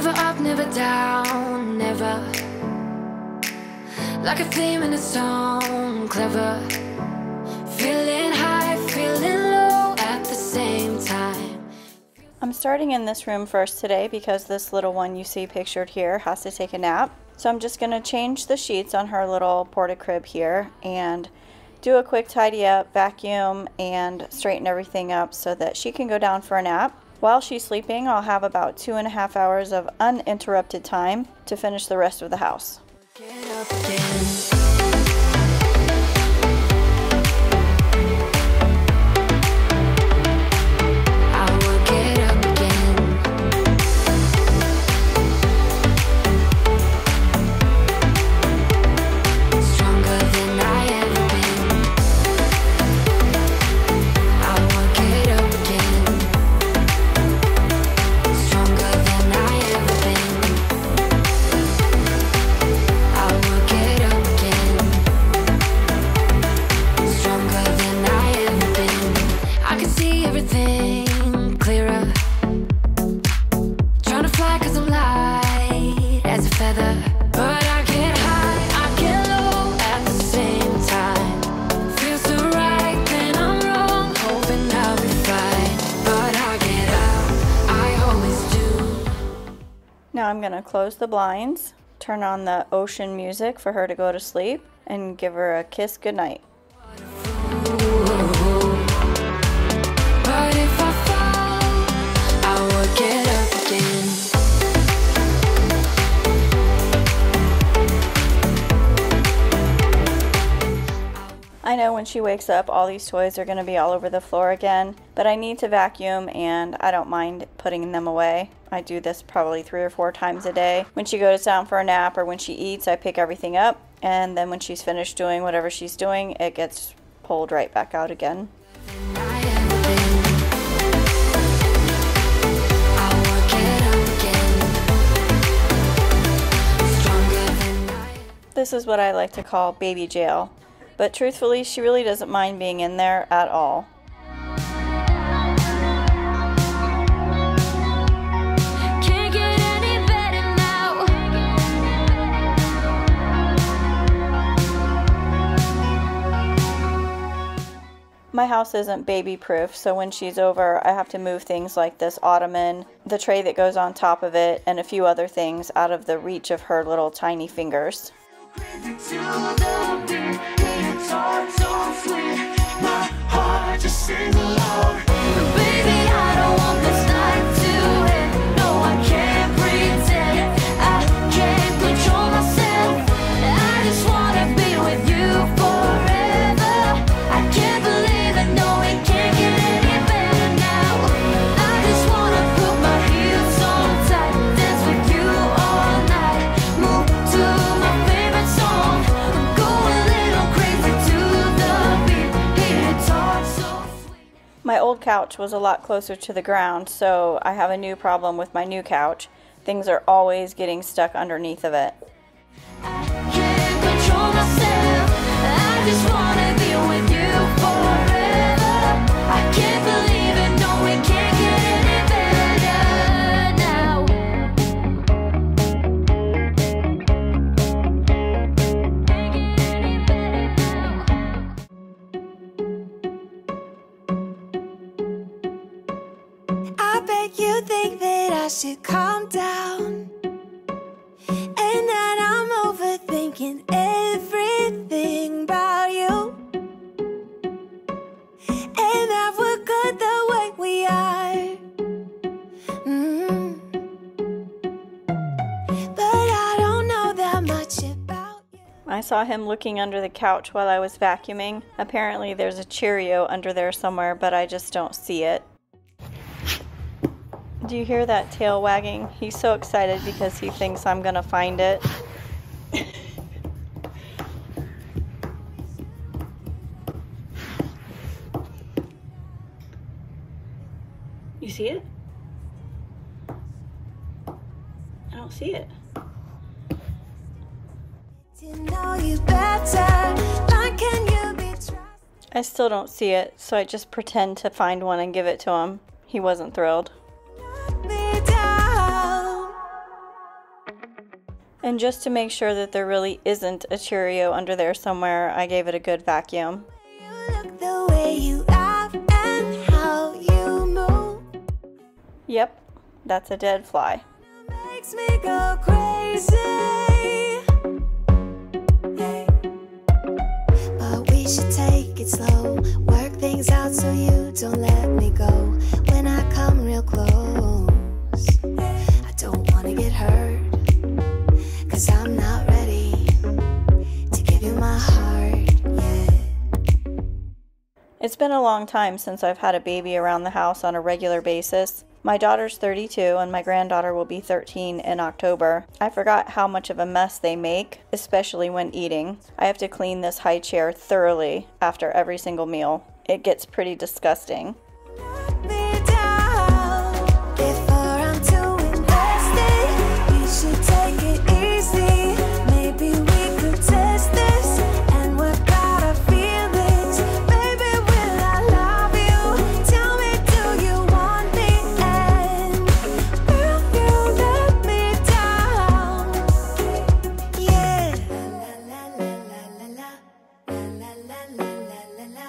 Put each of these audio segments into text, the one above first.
Never up, never down, never. Like a theme in a song, clever. Feeling high, feeling low at the same time. I'm starting in this room first today because this little one you see pictured here has to take a nap. So I'm just going to change the sheets on her little porta crib here and do a quick tidy up, vacuum, and straighten everything up so that she can go down for a nap. While she's sleeping, I'll have about 2.5 hours of uninterrupted time to finish the rest of the house. Get up again. Now I'm going to close the blinds, turn on the ocean music for her to go to sleep, and give her a kiss goodnight. I know when she wakes up, all these toys are going to be all over the floor again, but I need to vacuum and I don't mind putting them away. I do this probably 3 or 4 times a day. When she goes down for a nap or when she eats, I pick everything up, and then when she's finished doing whatever she's doing, it gets pulled right back out again. This is what I like to call baby jail. But truthfully, she really doesn't mind being in there at all. Can't get any better now. My house isn't baby proof, so when she's over, I have to move things like this ottoman, the tray that goes on top of it, and a few other things out of the reach of her little tiny fingers. So sweet, my heart just sings along. Baby, I don't want this night to end. No, I can't pretend. I can't control myself. I just wanna be with you forever. I can't believe it, no, it can't get any better now. I just wanna put my heels on tight, dance with you all night, move to my favorite song, go a little crazy to the beat. Hear it talk so sweet. My old couch was a lot closer to the ground, so I have a new problem with my new couch. Things are always getting stuck underneath of it. I can't control myself. I just wanna be with you forever. I can't believe it, no, it can't get any better now. Can't get any better now. I bet you think that I should calm down, and that I'm overthinking everything about you, and that we're good the way we are. But I don't know that much about you. I saw him looking under the couch while I was vacuuming. Apparently there's a Cheerio under there somewhere, but I just don't see it. Do you hear that tail wagging? He's so excited because he thinks I'm gonna find it. You see it? I don't see it. I still don't see it, so I just pretend to find one and give it to him. He wasn't thrilled. And just to make sure that there really isn't a Cheerio under there somewhere, I gave it a good vacuum. You look the way you laugh and how you move. Yep, that's a dead fly. Makes me go crazy. Hey. But we should take it slow. Work things out so you don't let me go. When I come real close, I don't wanna get hurt, 'cause I'm not ready to give you my heart yet. It's been a long time since I've had a baby around the house on a regular basis. My daughter's 32 and my granddaughter will be 13 in October. I forgot how much of a mess they make, especially when eating. I have to clean this high chair thoroughly after every single meal. It gets pretty disgusting. Knock me down before I'm too invested. We should take it easy. Maybe we could test this and work out our feelings. Baby, will I love you? Tell me, do you want me? And will you let me down? Yeah. La la la la la la la la la la la la.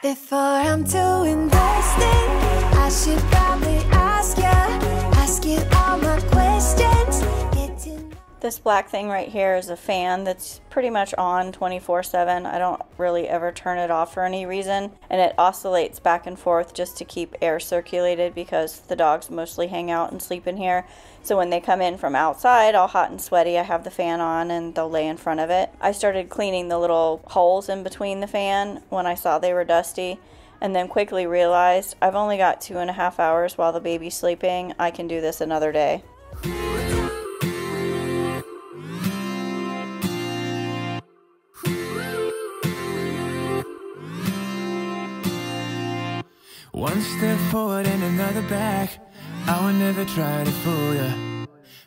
Before I'm too invested, I should probably ask you all my questions. Get to know. This black thing right here is a fan that's pretty much on 24/7. I don't really ever turn it off for any reason, and it oscillates back and forth just to keep air circulated because the dogs mostly hang out and sleep in here. So when they come in from outside all hot and sweaty, I have the fan on and they'll lay in front of it. I started cleaning the little holes in between the fan when I saw they were dusty, and then quickly realized I've only got 2.5 hours while the baby's sleeping. I can do this another day. One step forward and another back. I would never try to fool ya.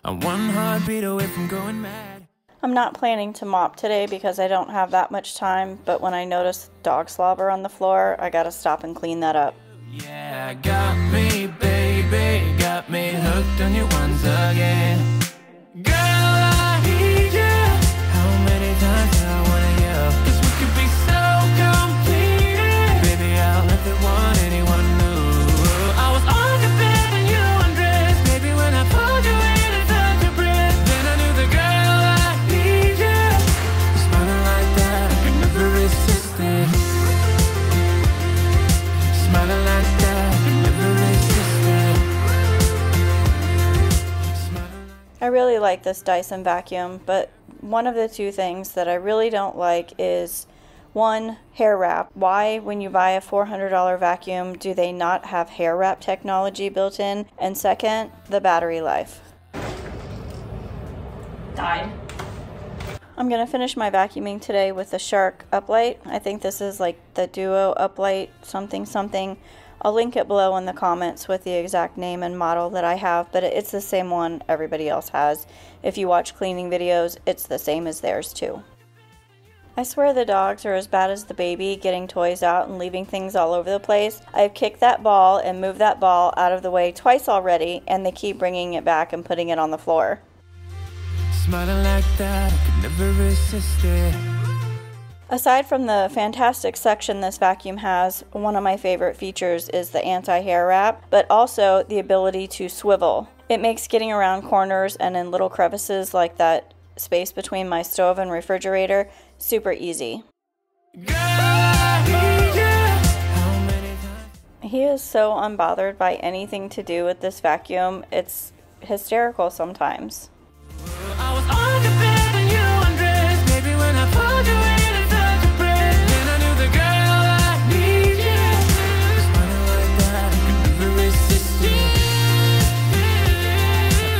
I'm one heartbeat away from going mad. I'm not planning to mop today because I don't have that much time, but when I notice dog slobber on the floor, I gotta stop and clean that up. Yeah, got me, baby. Got me hooked on you once again. Girl, I need you. How many times do I wanna yell? 'Cause we could be so complete. Baby, I'll never want anyone new. I was on the bed when you undressed. Baby, when I pulled you in and felt your breath, then I knew the girl I need you. Smiling like that, I could never resist it. Smiling like that, I could never resist it. I really like this Dyson vacuum, but one of the two things that I really don't like is, one, hair wrap. Why, when you buy a $400 vacuum, do they not have hair wrap technology built in? And second, the battery life. Died. I'm going to finish my vacuuming today with the Shark uplight. I think this is like the Duo uplight something something. I'll link it below in the comments with the exact name and model that I have, but it's the same one everybody else has. If you watch cleaning videos, it's the same as theirs too. I swear the dogs are as bad as the baby, getting toys out and leaving things all over the place. I've kicked that ball and moved that ball out of the way twice already, and they keep bringing it back and putting it on the floor. Smiling like that, I could never resist it. Aside from the fantastic suction this vacuum has, one of my favorite features is the anti-hair wrap, but also the ability to swivel. It makes getting around corners and in little crevices like that space between my stove and refrigerator super easy. Girl, I need you. How many times? He is so unbothered by anything to do with this vacuum. It's hysterical sometimes. I was on the bed when you undressed. Baby, when I pulled you in and felt your breath, then I knew the girl I need you. Smiling like that, I could never resist it.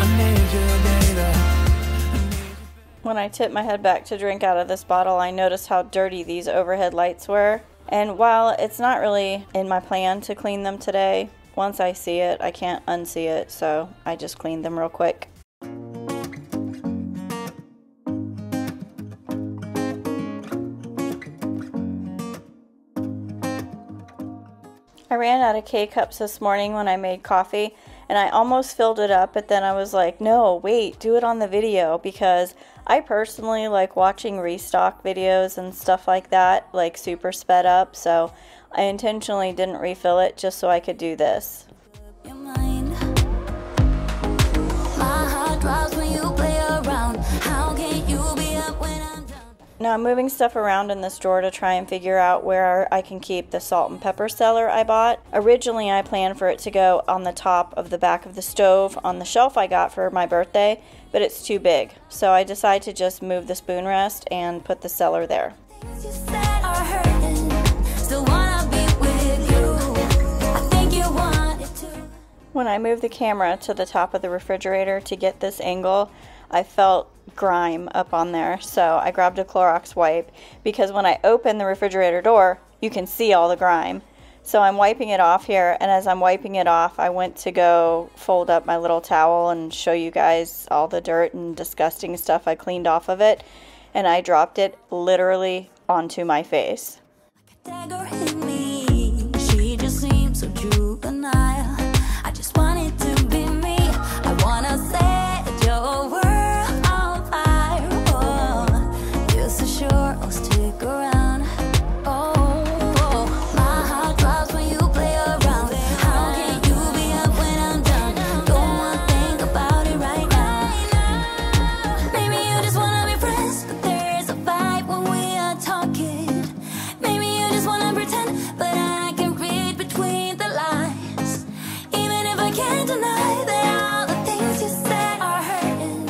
I need you, baby. When I tipped my head back to drink out of this bottle, I noticed how dirty these overhead lights were. And while it's not really in my plan to clean them today, once I see it, I can't unsee it, so I just cleaned them real quick. I ran out of K-cups this morning when I made coffee, and I almost filled it up, but then I was like, no, wait, do it on the video, because I personally like watching restock videos and stuff like that, like super sped up, so I intentionally didn't refill it just so I could do this. Now I'm moving stuff around in this drawer to try and figure out where I can keep the salt and pepper cellar I bought. Originally I planned for it to go on the top of the back of the stove on the shelf I got for my birthday, but it's too big. So I decided to just move the spoon rest and put the cellar there. When I moved the camera to the top of the refrigerator to get this angle, I felt grime up on there, so I grabbed a Clorox wipe, because when I open the refrigerator door, you can see all the grime. So I'm wiping it off here, and as I'm wiping it off, I went to go fold up my little towel and show you guys all the dirt and disgusting stuff I cleaned off of it, and I dropped it literally onto my face. She just seems so juvenile. I just want it to be me. I wanna set your world on fire. Oh, you're so sure I'll stick around. Oh, my heart drops when you play around. How can you be up when I'm down? Don't wanna think about it right now. Maybe you just wanna be friends, but there's a fight when we are talking. Maybe you just wanna pretend, but I can read between the lines. Even if I can't deny that all the things you said are hurting.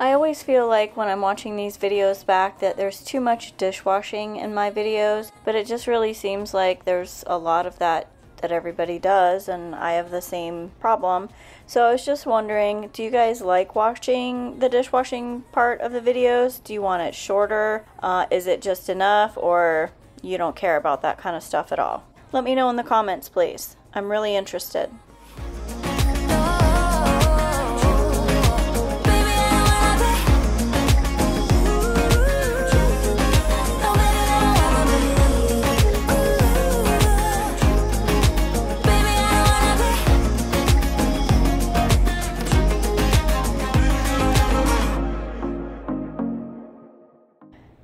I always feel like when I'm watching these videos back that there's too much dishwashing in my videos, but it just really seems like there's a lot of that everybody does, and I have the same problem. So I was just wondering, do you guys like watching the dishwashing part of the videos? Do you want it shorter? Is it just enough, or you don't care about that kind of stuff at all? Let me know in the comments, please. I'm really interested.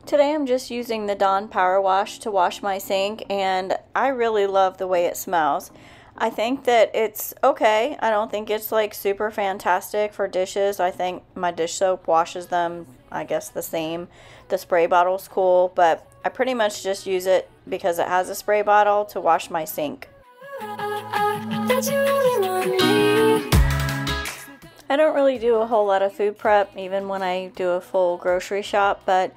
Today I'm just using the Dawn Power Wash to wash my sink, and I really love the way it smells. I think that it's okay. I don't think it's like super fantastic for dishes. I think my dish soap washes them, I guess, the same. The spray bottle's cool, but I pretty much just use it because it has a spray bottle to wash my sink. I don't really do a whole lot of food prep, even when I do a full grocery shop, but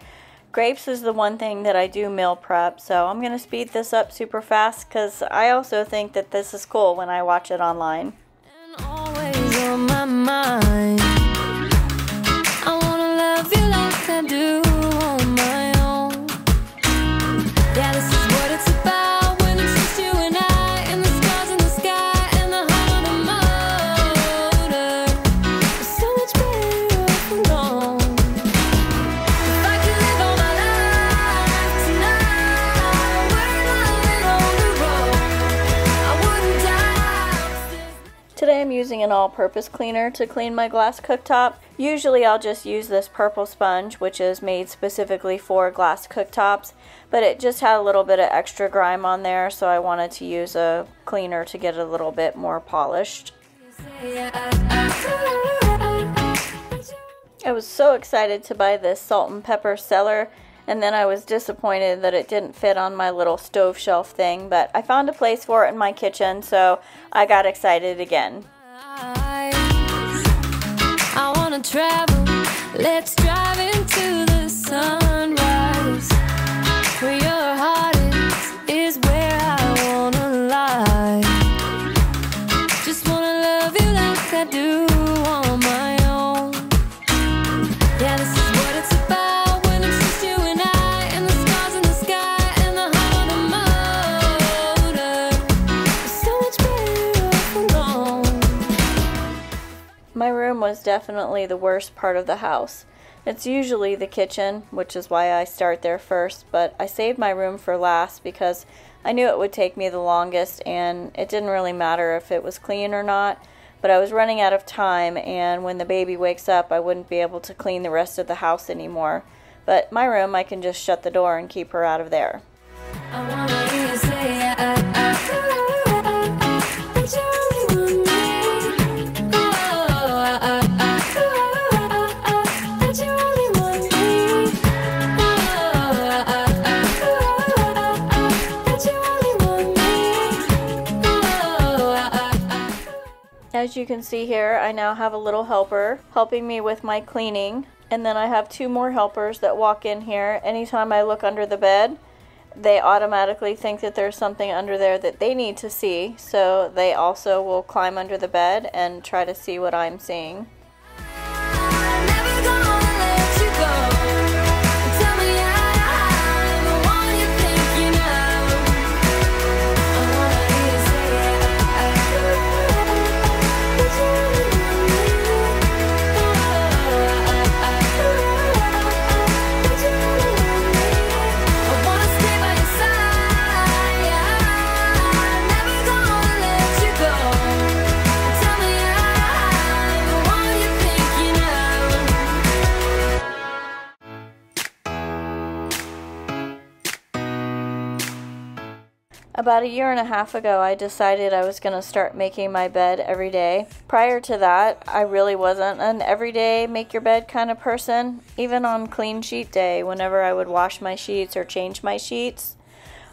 grapes is the one thing that I do meal prep, so I'm going to speed this up super fast because I also think that this is cool when I watch it online. And always on my mind. I wanna love you like I do on my own. Yeah, this is what it's about when it's just you and I, and the stars in the sky and the heart on the motor. It's so much better off alone. If I could live all my life tonight, we're not on the road, I wouldn't die. Today I'm using an all-purpose cleaner to clean my glass cooktop. Usually I'll just use this purple sponge, which is made specifically for glass cooktops, but it just had a little bit of extra grime on there, so I wanted to use a cleaner to get it a little bit more polished. I was so excited to buy this salt and pepper cellar, and then I was disappointed that it didn't fit on my little stove shelf thing, but I found a place for it in my kitchen, so I got excited again. I wanna travel, let's drive into the sunrise. Where your heart is where I wanna lie. Just wanna love you like I do on my own. Yeah, this is what it's about when it's just you and I, and the stars in the sky and the heart on the My room was definitely the worst part of the house. It's usually the kitchen, which is why I start there first, but I saved my room for last because I knew it would take me the longest, and it didn't really matter if it was clean or not, but I was running out of time, and when the baby wakes up I wouldn't be able to clean the rest of the house anymore. But my room, I can just shut the door and keep her out of there. I wanna hear you say that you only want me. That you only want me. That you only want me. As you can see here, I now have a little helper helping me with my cleaning, and then I have 2 more helpers that walk in here. Anytime I look under the bed, they automatically think that there's something under there that they need to see, so they also will climb under the bed and try to see what I'm seeing. I'm never gonna let you go. Tell me I'm the one you think you know. I wanna hear you say that you only want me. That you only want me. I wanna stay by your side. I'm never gonna let you go. Tell me I'm the one you think you know. About 1.5 years ago, I decided I was going to start making my bed every day. Prior to that, I really wasn't an everyday make your bed kind of person. Even on clean sheet day, whenever I would wash my sheets or change my sheets,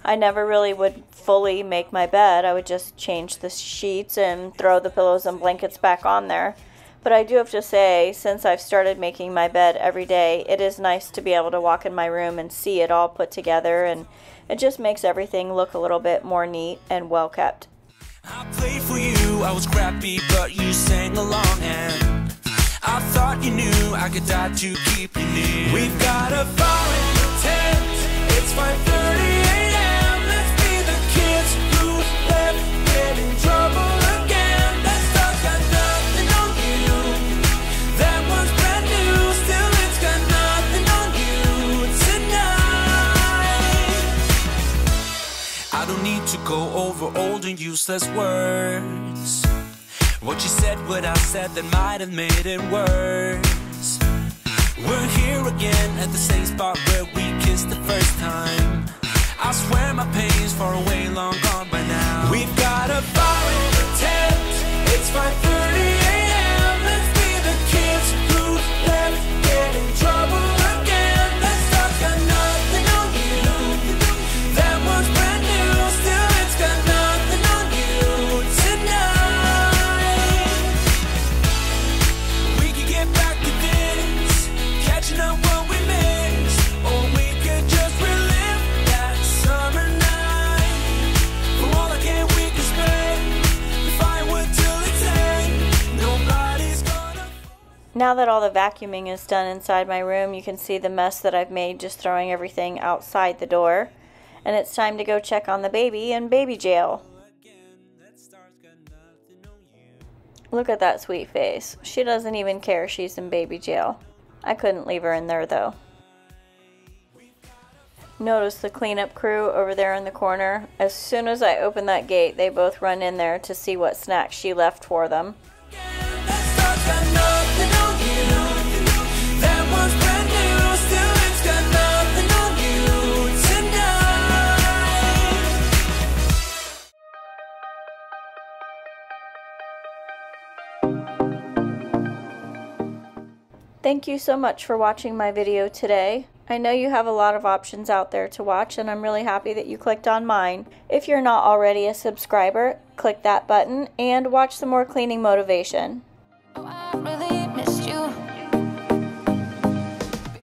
I never really would fully make my bed. I would just change the sheets and throw the pillows and blankets back on there. But I do have to say, since I've started making my bed every day, it is nice to be able to walk in my room and see it all put together, and it just makes everything look a little bit more neat and well kept. I played for you, I was crappy, but you sang along, and I thought you knew I could die to keep you near. We've got a fire in the tent, it's 5:30 a.m. Let's be the kids who left, get in trouble again. That stuff got nothing on you, that was brand new, still it's got nothing on you tonight. I don't need to go over old and useless words. What you said, what I said, that might have made it worse. We're here again at the same spot where we kissed the first time. I swear my pain's far away, long gone by now. We've got a fire in the tent, it's 5:30 a.m. Let's be the kids who left, get in trouble again. That stuff got nothing on you, that was brand new, still it's got nothing on you tonight. We could get back to this, catching up what we missed, or we could just relive that summer night. For all I can, we can spend the firewood till it's end. Nobody's gonna. Now that all the vacuuming is done inside my room, you can see the mess that I've made just throwing everything outside the door. And it's time to go check on the baby in baby jail. Look at that sweet face. She doesn't even care she's in baby jail. I couldn't leave her in there though. Notice the cleanup crew over there in the corner. As soon as I open that gate, they both run in there to see what snacks she left for them. That stuff got nothing on you, that was brand new, still it's got nothing on you tonight. Thank you so much for watching my video today. I know you have a lot of options out there to watch, and I'm really happy that you clicked on mine. If you're not already a subscriber, click that button and watch some more cleaning motivation.